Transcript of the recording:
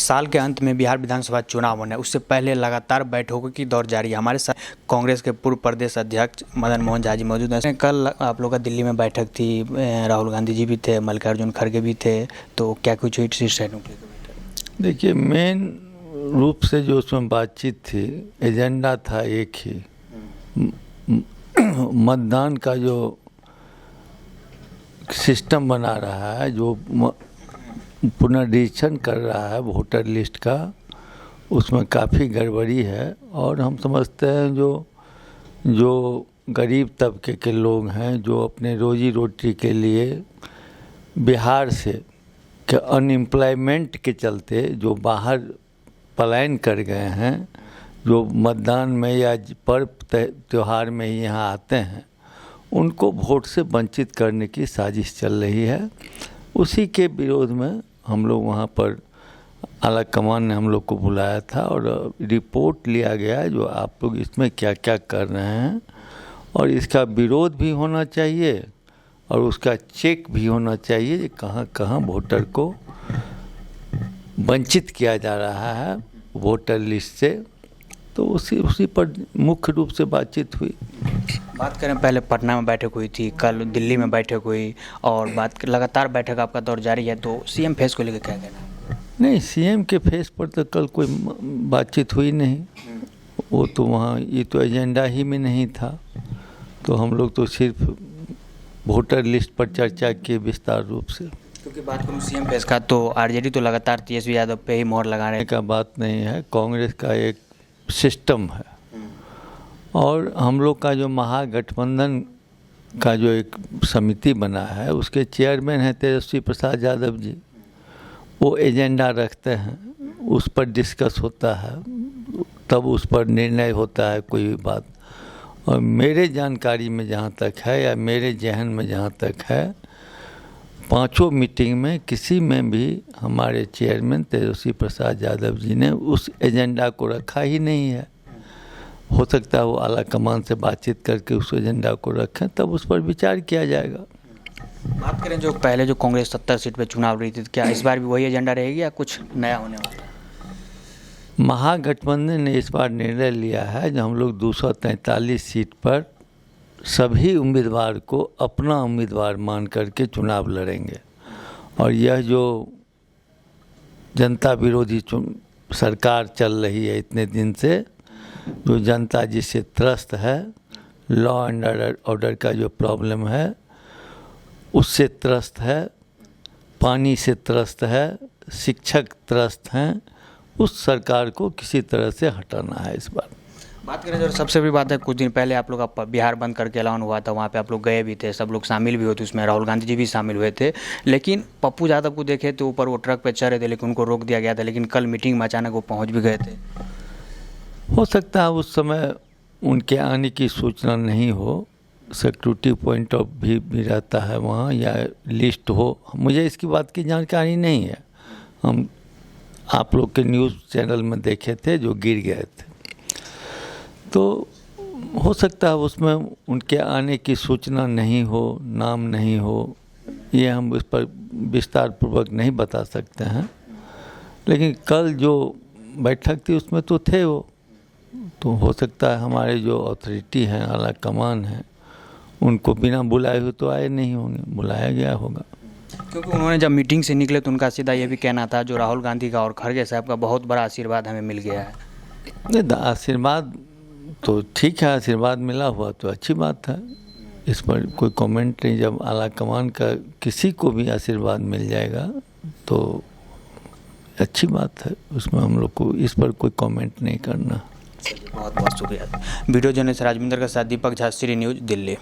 साल के अंत में बिहार विधानसभा चुनाव होना है, उससे पहले लगातार बैठकों की दौर जारी है। हमारे साथ कांग्रेस के पूर्व प्रदेश अध्यक्ष मदन मोहन झा जी मौजूद हैं। कल आप लोगों का दिल्ली में बैठक थी, राहुल गांधी जी भी थे, मल्लिकार्जुन खड़गे भी थे, तो क्या कुछ हुई शीर्ष नेताओं की बैठक? देखिए, मेन रूप से जो उसमें बातचीत थी, एजेंडा था एक ही, मतदान का जो सिस्टम बना रहा है, जो पुनर्निरीक्षण कर रहा है वोटर लिस्ट का, उसमें काफ़ी गड़बड़ी है। और हम समझते हैं जो गरीब तबके के लोग हैं, जो अपने रोजी रोटी के लिए बिहार से के अनएम्प्लॉयमेंट के चलते जो बाहर पलायन कर गए हैं, जो मतदान में या पर्व त्यौहार में ही यहाँ आते हैं, उनको वोट से वंचित करने की साजिश चल रही है। उसी के विरोध में हम लोग वहाँ पर आला कमान ने हम लोग को बुलाया था और रिपोर्ट लिया गया जो आप लोग इसमें क्या क्या कर रहे हैं, और इसका विरोध भी होना चाहिए और उसका चेक भी होना चाहिए कि कहाँ कहाँ वोटर को वंचित किया जा रहा है वोटर लिस्ट से। तो उसी पर मुख्य रूप से बातचीत हुई। बात करें, पहले पटना में बैठक हुई थी, कल दिल्ली में बैठक हुई और लगातार बैठक आपका दौर जारी है, तो सीएम फेस को लेकर क्या कहना है? नहीं, सीएम के फेस पर तो कल कोई बातचीत हुई नहीं। वो तो वहाँ, ये तो एजेंडा ही में नहीं था। तो हम लोग तो सिर्फ वोटर लिस्ट पर चर्चा किए विस्तार रूप से। क्योंकि बात करूँ सीएम फेस का, तो आरजेडी तो लगातार तेजस्वी यादव पे ही मोहर लगा रहे हैं। का बात नहीं है, कांग्रेस का एक सिस्टम है और हम लोग का जो महागठबंधन का जो एक समिति बना है, उसके चेयरमैन हैं तेजस्वी प्रसाद यादव जी। वो एजेंडा रखते हैं, उस पर डिस्कस होता है, तब उस पर निर्णय होता है कोई भी बात। और मेरे जानकारी में जहाँ तक है या मेरे जहन में जहाँ तक है, पांचों मीटिंग में किसी में भी हमारे चेयरमैन तेजस्वी प्रसाद यादव जी ने उस एजेंडा को रखा ही नहीं है। हो सकता है वो आला कमान से बातचीत करके उस एजेंडा को रखें, तब उस पर विचार किया जाएगा। बात करें जो पहले जो कांग्रेस 70 सीट पे चुनाव रही थी, तो क्या इस बार भी वही एजेंडा रहेगी या कुछ नया होने वाला है? महागठबंधन ने इस बार निर्णय लिया है जो हम लोग 243 सीट पर सभी उम्मीदवार को अपना उम्मीदवार मान करके चुनाव लड़ेंगे। और यह जो जनता विरोधी सरकार चल रही है इतने दिन से, जो जनता जिससे त्रस्त है, लॉ एंड ऑर्डर का जो प्रॉब्लम है उससे त्रस्त है, पानी से त्रस्त है, शिक्षक त्रस्त हैं, उस सरकार को किसी तरह से हटाना है इस बार। बात करें जो सबसे बड़ी बात है, कुछ दिन पहले आप लोग का बिहार बंद करके ऐलान हुआ था, वहाँ पे आप लोग गए भी थे, सब लोग शामिल भी हुए थे उसमें, राहुल गांधी जी भी शामिल हुए थे। लेकिन पप्पू यादव को देखे तो ऊपर वो ट्रक पे चढ़ रहे थे, लेकिन उनको रोक दिया गया था। लेकिन कल मीटिंग में अचानक वो पहुँच भी गए थे। हो सकता है उस समय उनके आने की सूचना नहीं हो, सिक्योरिटी पॉइंट ऑफ व्यू भी रहता है वहाँ, या लिस्ट हो, मुझे इसकी बात की जानकारी नहीं है। हम आप लोग के न्यूज़ चैनल में देखे थे जो गिर गए थे, तो हो सकता है उसमें उनके आने की सूचना नहीं हो, नाम नहीं हो, ये हम इस पर विस्तार पूर्वक नहीं बता सकते हैं। लेकिन कल जो बैठक थी उसमें तो थे वो, तो हो सकता है हमारे जो अथॉरिटी हैं, आला कमान है, उनको बिना बुलाए हुए तो आए नहीं होंगे, बुलाया गया होगा। क्योंकि उन्होंने जब मीटिंग से निकले तो उनका सीधा ये भी कहना था जो राहुल गांधी का और खड़गे साहब का बहुत बड़ा आशीर्वाद हमें मिल गया है। नहीं, आशीर्वाद तो ठीक है, आशीर्वाद मिला हुआ तो अच्छी बात है, इस पर कोई कमेंट नहीं। जब आला कमान का किसी को भी आशीर्वाद मिल जाएगा तो अच्छी बात है, उसमें हम लोग को इस पर कोई कमेंट नहीं करना। बहुत बहुत शुक्रिया। वीडियो जर्नलिस्ट राजविंदर के साथ दीपक झा, श्री न्यूज़, दिल्ली।